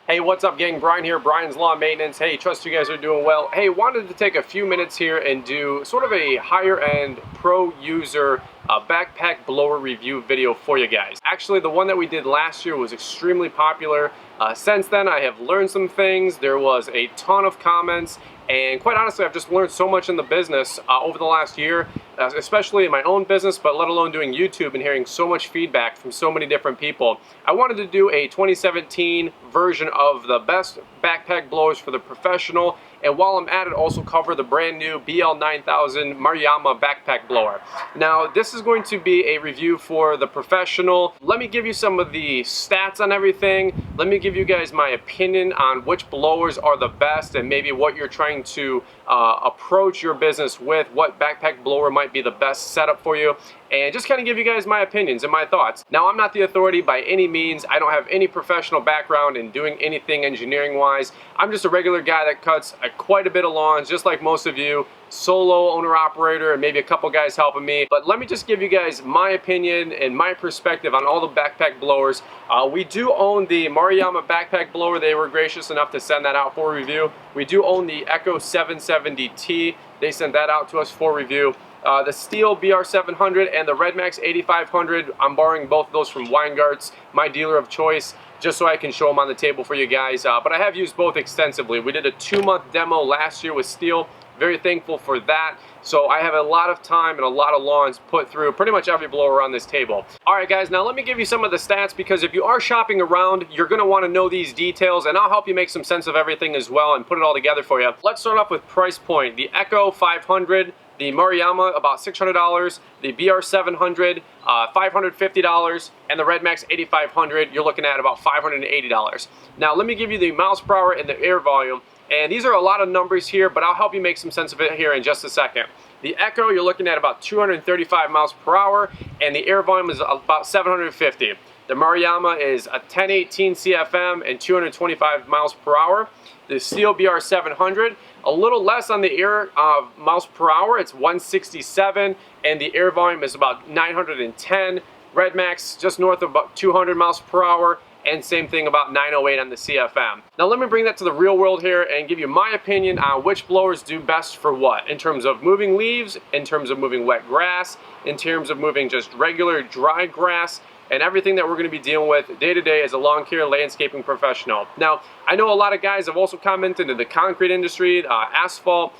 Hey, what's up, gang? Brian here, Brian's Lawn Maintenance. Hey, trust you guys are doing well. Hey, wanted to take a few minutes here and do sort of a higher-end pro user backpack blower review video for you guys. Actually, the one that we did last year was extremely popular. Since then, I have learned some things. There was a ton of comments, and quite honestly, I've just learned so much in the business over the last year, especially in my own business, but let alone doing YouTube and hearing so much feedback from so many different people. I wanted to do a 2017 version of the best backpack blowers for the professional, and while I'm at it, also cover the brand new BL9000 Maruyama backpack blower. Now, this is going to be a review for the professional. Let me give you some of the stats on everything. Let me give you guys my opinion on which blowers are the best and maybe what you're trying to approach your business with, what backpack blower might be the best setup for you, and just kind of give you guys my opinions and my thoughts. Now, I'm not the authority by any means. I don't have any professional background in doing anything engineering-wise. I'm just a regular guy that cuts quite a bit of lawns, just like most of you, solo owner-operator, and maybe a couple guys helping me. But let me just give you guys my opinion and my perspective on all the backpack blowers. We do own the Maruyama backpack blower. They were gracious enough to send that out for review. We do own the Echo 770T. They sent that out to us for review. The Stihl BR700 and the Redmax 8500, I'm borrowing both of those from Weingart's, my dealer of choice, just so I can show them on the table for you guys. But I have used both extensively. We did a 2-month demo last year with Stihl. Very thankful for that. So I have a lot of time and a lot of lawns put through pretty much every blower on this table. All right, guys, now let me give you some of the stats, because if you are shopping around, you're going to want to know these details, and I'll help you make some sense of everything as well and put it all together for you. Let's start off with price point. The Echo 500, the Maruyama, about $600, the BR700, $550, and the Redmax 8500, you're looking at about $580. Now, let me give you the miles per hour and the air volume. And these are a lot of numbers here, but I'll help you make some sense of it here in just a second. The Echo, you're looking at about 235 miles per hour, and the air volume is about 750. The Maruyama is a 1018 CFM and 225 miles per hour. The Stihl BR700, a little less on the air miles per hour. It's 167, and the air volume is about 910. Redmax, just north of about 200 miles per hour. And same thing, about 908 on the CFM. Now let me bring that to the real world here and give you my opinion on which blowers do best for what, in terms of moving leaves, in terms of moving wet grass, in terms of moving just regular dry grass, and everything that we're going to be dealing with day to day as a lawn care landscaping professional. Now, I know a lot of guys have also commented in the concrete industry, asphalt,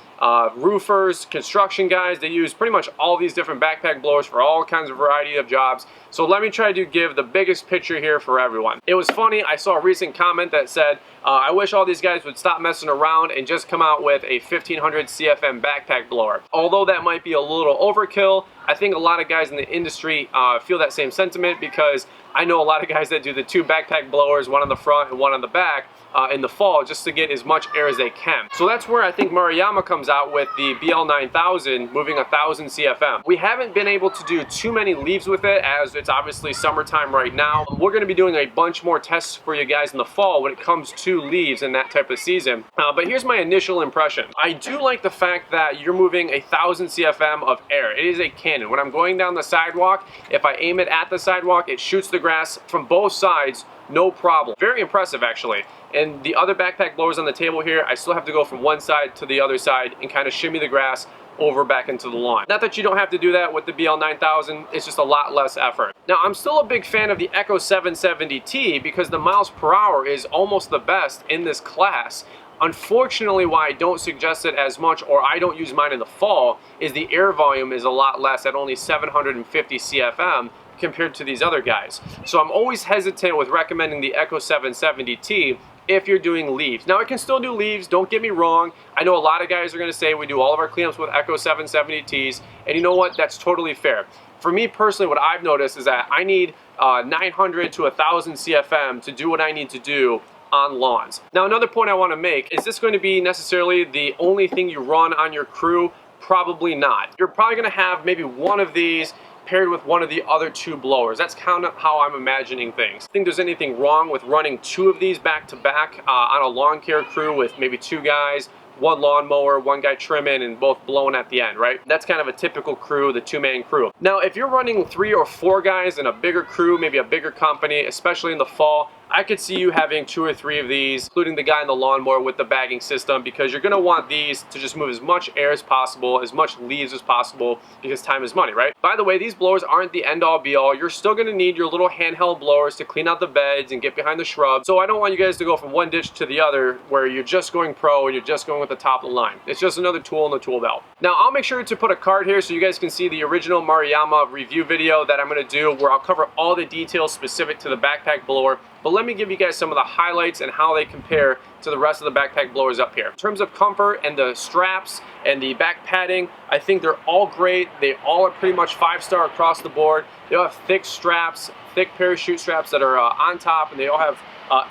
roofers, construction guys. They use pretty much all these different backpack blowers for all kinds of variety of jobs. So let me try to give the biggest picture here for everyone. It was funny, I saw a recent comment that said, I wish all these guys would stop messing around and just come out with a 1500 CFM backpack blower. Although that might be a little overkill, I think a lot of guys in the industry feel that same sentiment, because I know a lot of guys that do the 2 backpack blowers, one on the front and one on the back, in the fall, just to get as much air as they can. So that's where I think Maruyama comes out with the BL9000 moving 1000 CFM. We haven't been able to do too many leaves with it, as it's obviously summertime right now. We're going to be doing a bunch more tests for you guys in the fall when it comes to leaves in that type of season. But here's my initial impression. I do like the fact that you're moving 1000 CFM of air. It is a cannon. When I'm going down the sidewalk, if I aim it at the sidewalk, it shoots the grass from both sides, no problem. Very impressive, actually. And the other backpack blowers on the table here, I still have to go from one side to the other side and kind of shimmy the grass over back into the lawn. Not that you don't have to do that with the BL9000, it's just a lot less effort. Now, I'm still a big fan of the Echo 770T because the miles per hour is almost the best in this class. Unfortunately, why I don't suggest it as much, or I don't use mine in the fall, is the air volume is a lot less at only 750 CFM compared to these other guys. So I'm always hesitant with recommending the Echo 770T if you're doing leaves. Now, I can still do leaves, don't get me wrong. I know a lot of guys are going to say we do all of our cleanups with Echo 770Ts, and you know what? That's totally fair. For me personally, what I've noticed is that I need 900 to 1000 CFM to do what I need to do on lawns. Now, another point I want to make, is this going to be necessarily the only thing you run on your crew? Probably not. You're probably going to have maybe one of these paired with one of the other 2 blowers. That's kind of how I'm imagining things. I think there's anything wrong with running 2 of these back to back on a lawn care crew with maybe 2 guys, 1 lawnmower, 1 guy trimming, and both blowing at the end, right? That's kind of a typical crew, the 2-man crew. Now, if you're running 3 or 4 guys in a bigger crew, maybe a bigger company, especially in the fall, I could see you having 2 or 3 of these, including the guy in the lawnmower with the bagging system, because you're going to want these to just move as much air as possible, as much leaves as possible, because time is money, right? By the way, these blowers aren't the end-all be-all. You're still going to need your little handheld blowers to clean out the beds and get behind the shrubs. So I don't want you guys to go from one ditch to the other where you're just going pro and you're just going with the top of the line. It's just another tool in the tool belt. Now, I'll make sure to put a card here so you guys can see the original Maruyama review video that I'm going to do, where I'll cover all the details specific to the backpack blower. But let me give you guys some of the highlights and how they compare to the rest of the backpack blowers up here. In terms of comfort and the straps and the back padding, I think they're all great. They all are pretty much 5-star across the board. They all have thick straps, thick parachute straps that are on top, and they all have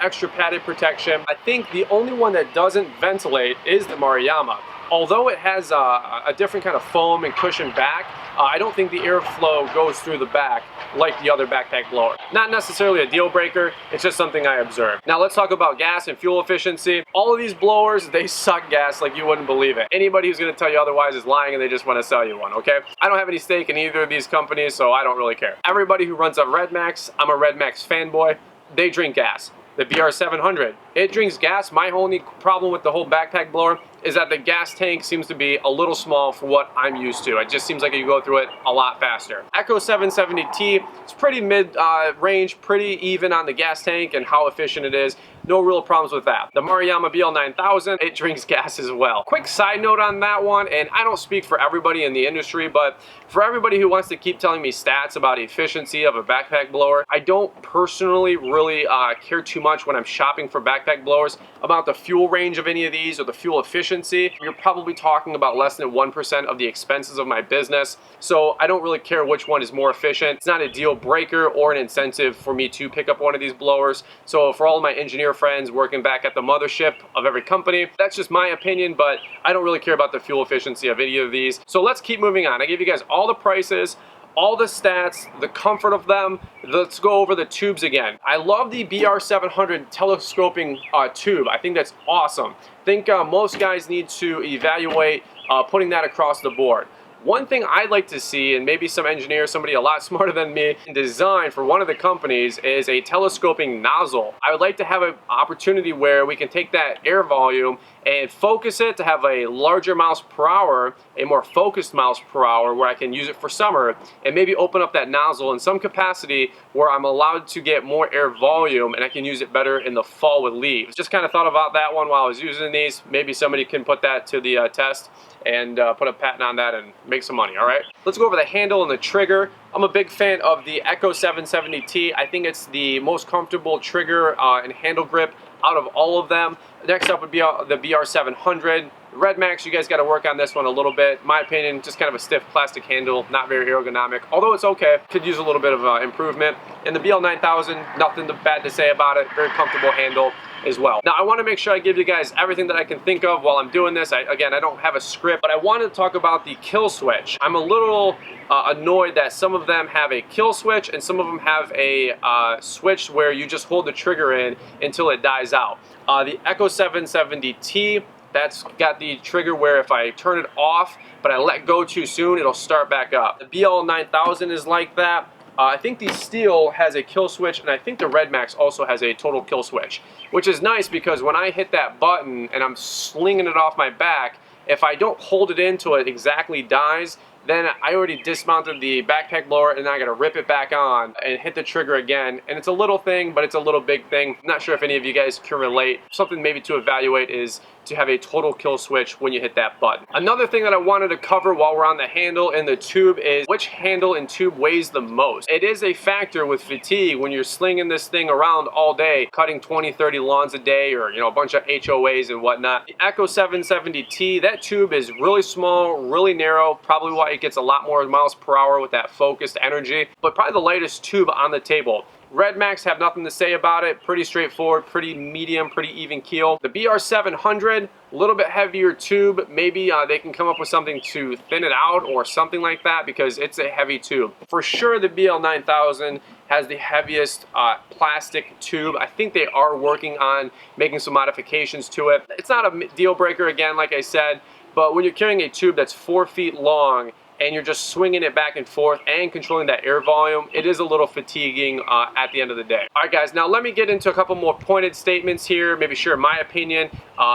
extra padded protection. I think the only one that doesn't ventilate is the Maruyama. Although it has a different kind of foam and cushion back, I don't think the airflow goes through the back like the other backpack blower. Not necessarily a deal breaker, it's just something I observed. Now let's talk about gas and fuel efficiency. All of these blowers, they suck gas like you wouldn't believe it. Anybody who's gonna tell you otherwise is lying and they just wanna sell you one, okay? I don't have any stake in either of these companies, so I don't really care. Everybody who runs a Redmax, I'm a Redmax fanboy, they drink gas. The BR700, it drinks gas. My only problem with the whole backpack blower is that the gas tank seems to be a little small for what I'm used to. It just seems like you go through it a lot faster. Echo 770T, it's pretty mid-range, pretty even on the gas tank and how efficient it is. No real problems with that. The Maruyama BL9000, it drinks gas as well. Quick side note on that one, and I don't speak for everybody in the industry, but for everybody who wants to keep telling me stats about efficiency of a backpack blower, I don't personally really care too much when I'm shopping for backpack blowers about the fuel range of any of these or the fuel efficiency. You're probably talking about less than 1% of the expenses of my business, so I don't really care which one is more efficient. It's not a deal breaker or an incentive for me to pick up one of these blowers. So for all of my engineer friends working back at the mothership of every company, that's just my opinion, but I don't really care about the fuel efficiency of any of these. So let's keep moving on. I gave you guys all the prices, all the stats, the comfort of them. Let's go over the tubes again. I love the BR700 telescoping tube. I think that's awesome. I think most guys need to evaluate putting that across the board. One thing I'd like to see, and maybe some engineer, somebody a lot smarter than me, design for one of the companies, is a telescoping nozzle. I would like to have an opportunity where we can take that air volume and focus it to have a larger miles per hour, a more focused miles per hour, where I can use it for summer, and maybe open up that nozzle in some capacity where I'm allowed to get more air volume and I can use it better in the fall with leaves. Just kind of thought about that one while I was using these. Maybe somebody can put that to the test and put a patent on that and make some money, all right? Let's go over the handle and the trigger. I'm a big fan of the Echo 770T. I think it's the most comfortable trigger and handle grip out of all of them. Next up would be the BR700. Redmax, you guys got to work on this one a little bit. My opinion, just kind of a stiff plastic handle, not very ergonomic, although it's okay. Could use a little bit of improvement. And the BL9000, nothing bad to say about it. Very comfortable handle as well. Now, I want to make sure I give you guys everything that I can think of while I'm doing this. Again, I don't have a script, but I wanted to talk about the kill switch. I'm a little annoyed that some of them have a kill switch and some of them have a switch where you just hold the trigger in until it dies out. The Echo 770T, that's got the trigger where if I turn it off, but I let go too soon, it'll start back up. The BL9000 is like that. I think the Stihl has a kill switch, and I think the Redmax also has a total kill switch, which is nice because when I hit that button and I'm slinging it off my back, if I don't hold it in till it exactly dies, then I already dismounted the backpack blower and I gotta rip it back on and hit the trigger again. And it's a little thing, but it's a little big thing. I'm not sure if any of you guys can relate. Something maybe to evaluate is to have a total kill switch when you hit that button. Another thing that I wanted to cover while we're on the handle and the tube is which handle and tube weighs the most. It is a factor with fatigue when you're slinging this thing around all day, cutting 20, 30 lawns a day, or a bunch of HOAs and whatnot. The Echo 770T, that tube is really small, really narrow, probably why it gets a lot more miles per hour with that focused energy, but probably the lightest tube on the table. Redmax have nothing to say about it. Pretty straightforward, pretty medium, pretty even keel. The BR700, a little bit heavier tube. Maybe they can come up with something to thin it out or something like that because it's a heavy tube. For sure, the BL9000 has the heaviest plastic tube. I think they are working on making some modifications to it. It's not a deal breaker again, like I said, but when you're carrying a tube that's 4 feet long and you're just swinging it back and forth and controlling that air volume, it is a little fatiguing at the end of the day. All right, guys, now let me get into a couple more pointed statements here, maybe share my opinion.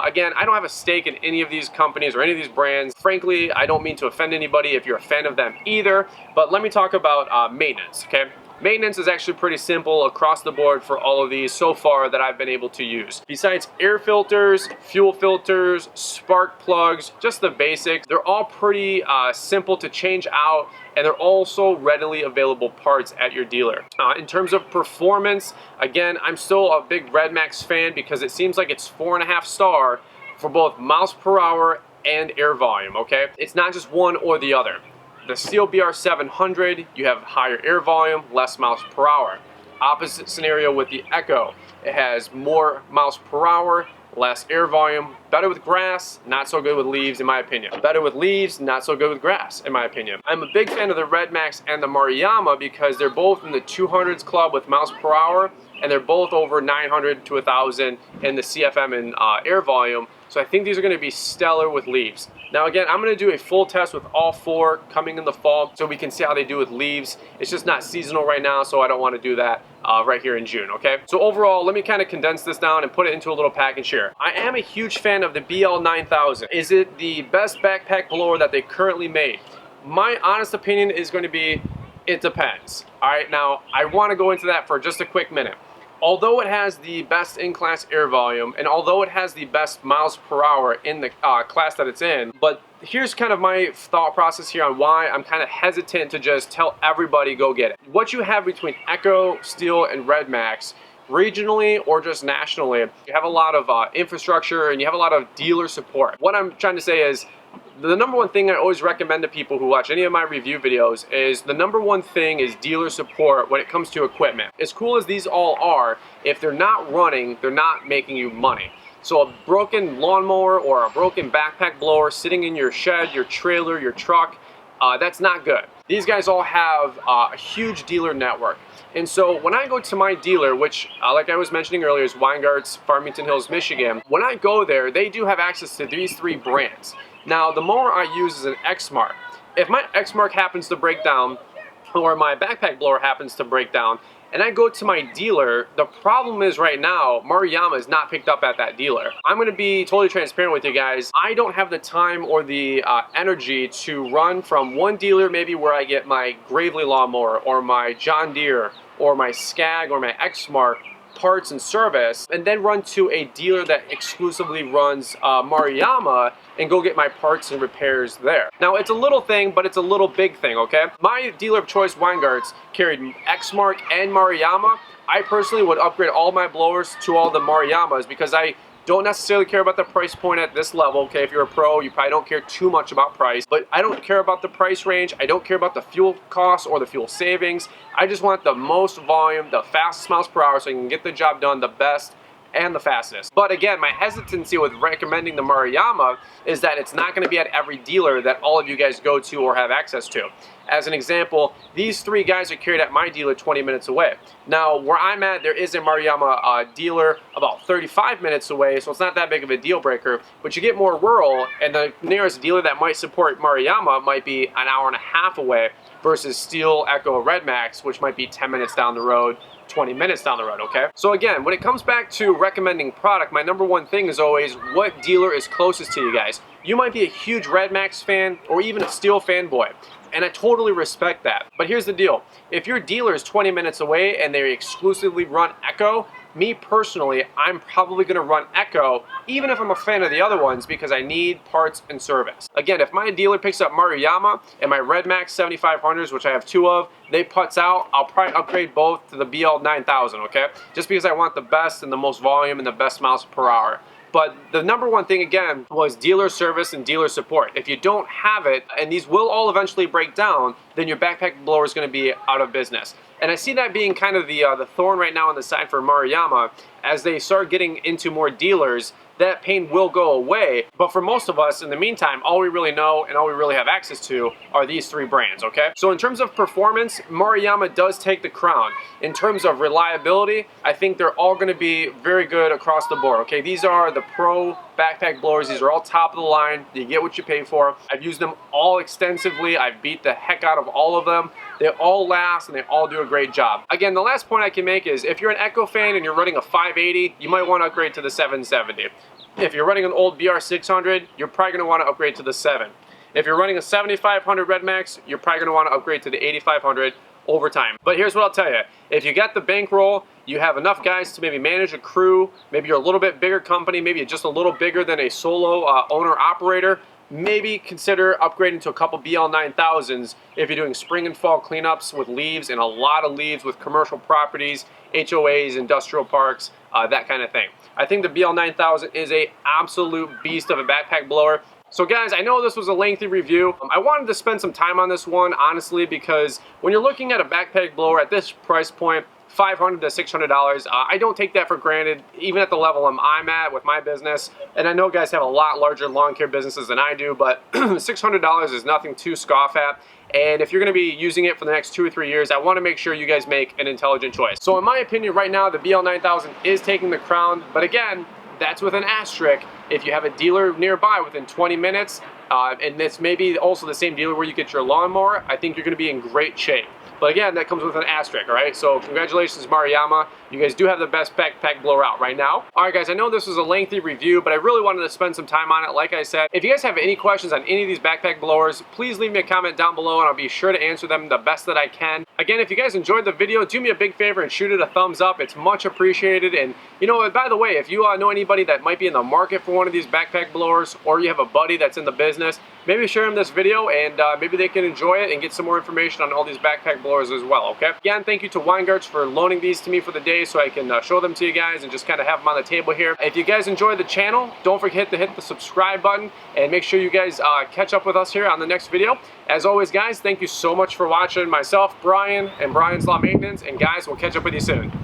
Again, I don't have a stake in any of these companies or any of these brands. Frankly, I don't mean to offend anybody if you're a fan of them either, but let me talk about maintenance, okay? Maintenance is actually pretty simple across the board for all of these so far that I've been able to use. Besides air filters, fuel filters, spark plugs, just the basics, they're all pretty simple to change out, and they're also readily available parts at your dealer. In terms of performance, again, I'm still a big Redmax fan because it seems like it's 4.5 star for both miles per hour and air volume, okay? It's not just one or the other. The Stihl BR700, you have higher air volume, less miles per hour. Opposite scenario with the Echo. It has more miles per hour, less air volume. Better with grass, not so good with leaves in my opinion. Better with leaves, not so good with grass in my opinion. I'm a big fan of the Redmax and the Maruyama because they're both in the 200s club with miles per hour, and they're both over 900 to 1,000 in the CFM and air volume. So I think these are going to be stellar with leaves. Now again, I'm going to do a full test with all four coming in the fall so we can see how they do with leaves. It's just not seasonal right now, so I don't want to do that right here in June, okay? So overall, let me kind of condense this down and put it into a little package here. I am a huge fan of the BL9000. Is it the best backpack blower that they currently made? My honest opinion is going to be, it depends. All right, now I want to go into that for just a quick minute. Although it has the best in-class air volume, and although it has the best miles per hour in the class that it's in, but here's kind of my thought process here on why I'm kind of hesitant to just tell everybody go get it. What you have between Echo, Stihl, and Redmax, regionally or just nationally, you have a lot of infrastructure and you have a lot of dealer support. What I'm trying to say is, the number one thing I always recommend to people who watch any of my review videos is the number one thing is dealer support when it comes to equipment. As cool as these all are, if they're not running, they're not making you money. So a broken lawnmower or a broken backpack blower sitting in your shed, your trailer, your truck, that's not good. These guys all have a huge dealer network. And so when I go to my dealer, which like I was mentioning earlier is Weingart's, Farmington Hills, Michigan, when I go there, they do have access to these three brands. Now, the mower I use is an X-Mark. If my X-Mark happens to break down, or my backpack blower happens to break down, and I go to my dealer, the problem is right now, Maruyama is not picked up at that dealer. I'm going to be totally transparent with you guys. I don't have the time or the energy to run from one dealer, maybe where I get my Gravely lawnmower, or my John Deere, or my Skag, or my X-Mark, parts and service, and then run to a dealer that exclusively runs Maruyama and go get my parts and repairs there. Now, it's a little thing, but it's a little big thing, okay? My dealer of choice, Weingart's, carried X-Mark and Maruyama. I personally would upgrade all my blowers to all the Maruyamas because I don't necessarily care about the price point at this level, okay? If you're a pro, you probably don't care too much about price, but I don't care about the price range. I don't care about the fuel costs or the fuel savings. I just want the most volume, the fastest miles per hour so I can get the job done the best and the fastest. But again, my hesitancy with recommending the Maruyama is that it's not going to be at every dealer that all of you guys go to or have access to. As an example, these three guys are carried at my dealer 20 minutes away. Now, where I'm at, there is a Maruyama dealer about 35 minutes away, so it's not that big of a deal breaker, but you get more rural, and the nearest dealer that might support Maruyama might be an hour and a half away versus Stihl, Echo, Redmax, which might be 10 minutes down the road, 20 minutes down the road, okay? So again, when it comes back to recommending product, my number one thing is always what dealer is closest to you guys. You might be a huge Redmax fan or even a Stihl fanboy, and I totally respect that. But here's the deal. If your dealer is 20 minutes away and they exclusively run Echo, me personally, I'm probably gonna run Echo, even if I'm a fan of the other ones, because I need parts and service. Again, if my dealer picks up Maruyama and my Redmax 7500s, which I have two of, they putts out, I'll probably upgrade both to the BL9000, okay? Just because I want the best and the most volume and the best miles per hour. But the number one thing, again, was dealer service and dealer support. If you don't have it, and these will all eventually break down, then your backpack blower is going to be out of business. And I see that being kind of the thorn right now on the side for Maruyama. As they start getting into more dealers, that pain will go away. But for most of us, in the meantime, all we really know and all we really have access to are these three brands, okay? So in terms of performance, Maruyama does take the crown. In terms of reliability, I think they're all gonna be very good across the board, okay? These are the pro backpack blowers. These are all top of the line. You get what you pay for. I've used them all extensively. I've beat the heck out of all of them. They all last and they all do a great job. Again, the last point I can make is if you're an Echo fan and you're running a 580, you might want to upgrade to the 770. If you're running an old BR600, you're probably going to want to upgrade to the 7. If you're running a 7500 Redmax, you're probably going to want to upgrade to the 8500 over time. But here's what I'll tell you. If you got the bankroll, you have enough guys to maybe manage a crew, maybe you're a little bit bigger company, maybe just a little bigger than a solo owner-operator, maybe consider upgrading to a couple BL9000s if you're doing spring and fall cleanups with leaves, and a lot of leaves with commercial properties, HOAs, industrial parks, that kind of thing. I think the BL9000 is an absolute beast of a backpack blower. So guys, I know this was a lengthy review. I wanted to spend some time on this one, honestly, because when you're looking at a backpack blower at this price point, $500 to $600, I don't take that for granted, even at the level I'm at with my business. And I know guys have a lot larger lawn care businesses than I do, but $600 is nothing to scoff at. And if you're going to be using it for the next 2 or 3 years, I want to make sure you guys make an intelligent choice. So in my opinion, right now, the BL9000 is taking the crown. But again, that's with an asterisk. If you have a dealer nearby within 20 minutes, and it's maybe also the same dealer where you get your lawnmower, I think you're going to be in great shape. But again, that comes with an asterisk, all right? So congratulations, Maruyama. You guys do have the best backpack blower out right now. All right, guys, I know this was a lengthy review, but I really wanted to spend some time on it. Like I said, if you guys have any questions on any of these backpack blowers, please leave me a comment down below, and I'll be sure to answer them the best that I can. Again, if you guys enjoyed the video, do me a big favor and shoot it a thumbs up. It's much appreciated. And, you know, by the way, if you know anybody that might be in the market for one of these backpack blowers, or you have a buddy that's in the business, maybe share them this video, and maybe they can enjoy it and get some more information on all these backpack blowers as well, okay? Again, thank you to Weingarts for loaning these to me for the day so I can show them to you guys and just kind of have them on the table here. If you guys enjoyed the channel, don't forget to hit the subscribe button, and make sure you guys catch up with us here on the next video. As always, guys, thank you so much for watching. Myself, Brian, and Brian's Law Maintenance, and guys, we'll catch up with you soon.